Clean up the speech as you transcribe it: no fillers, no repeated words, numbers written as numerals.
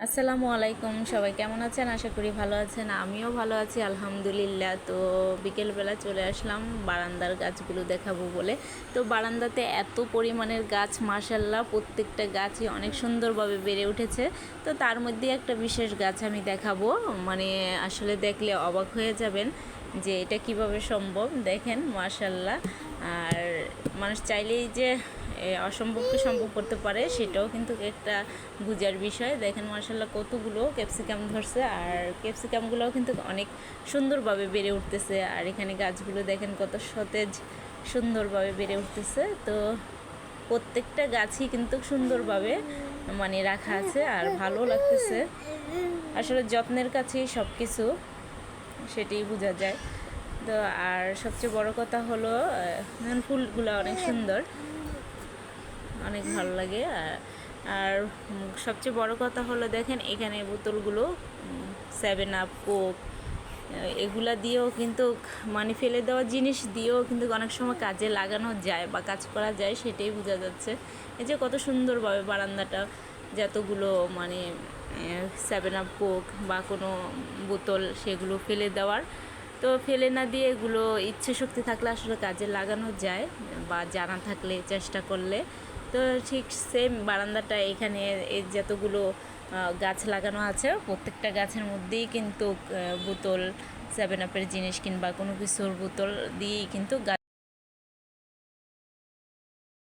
আসসালামু আলাইকুম, সবাই কেমন আছেন? আশা করি ভালো আছেন। আমিও ভালো আছি আলহামদুলিল্লাহ। তো বিকেলবেলা চলে আসলাম বারান্দার গাছগুলো দেখাবো বলে। তো বারান্দাতে এত পরিমাণের গাছ, মাশাআল্লাহ, প্রত্যেকটা গাছই অনেক সুন্দরভাবে বেড়ে উঠেছে। তো তার মধ্যে একটা বিশেষ গাছ আমি দেখাবো, মানে আসলে দেখলে অবাক হয়ে যাবেন যে এটা কিভাবে সম্ভব। দেখেন মাশাআল্লাহ। আর মানুষ চাইলেই যে অসম্ভবকে সম্ভব করতে পারে সেটাও কিন্তু একটা বুঝার বিষয়। দেখেন মার্শাল্লাহ কতগুলো ক্যাপসিকাম ধরছে, আর ক্যাপসিকামগুলোও কিন্তু অনেক সুন্দরভাবে বেড়ে উঠতেছে। আর এখানে গাছগুলো দেখেন কত সতেজ সুন্দরভাবে বেড়ে উঠতেছে। তো প্রত্যেকটা গাছই কিন্তু সুন্দরভাবে মানে রাখা আছে আর ভালো লাগতেছে। আসলে যত্নের কাছেই সব কিছু, সেটাই বোঝা যায়। তো আর সবচেয়ে বড় কথা হলো ফুলগুলো অনেক সুন্দর, অনেক ভালো লাগে। আর সবচেয়ে বড় কথা হলো দেখেন এখানে বোতলগুলো 7 আপ, কোক, এগুলা দিয়েও কিন্তু মানে ফেলে দেওয়া জিনিস দিয়েও কিন্তু অনেক সময় কাজে লাগানো যায় বা কাজ করা যায়, সেটাই বোঝা যাচ্ছে। এই যে কত সুন্দরভাবে বারান্দাটা, যতগুলো মানে 7 আপ, কোক বা কোনো বোতল সেগুলো ফেলে দেওয়ার, তো ফেলে না দিয়ে এগুলো ইচ্ছে শক্তি থাকলে আসলে কাজে লাগানো যায় বা জানা থাকলে চেষ্টা করলে। তো ঠিক সেম বারান্দাটা এখানে এই যতগুলো গাছ লাগানো আছে প্রত্যেকটা গাছের মধ্যেই কিন্তু বোতল, 7 আপের জিনিস কিংবা কোনো কিছুর বোতল দিয়েই কিন্তু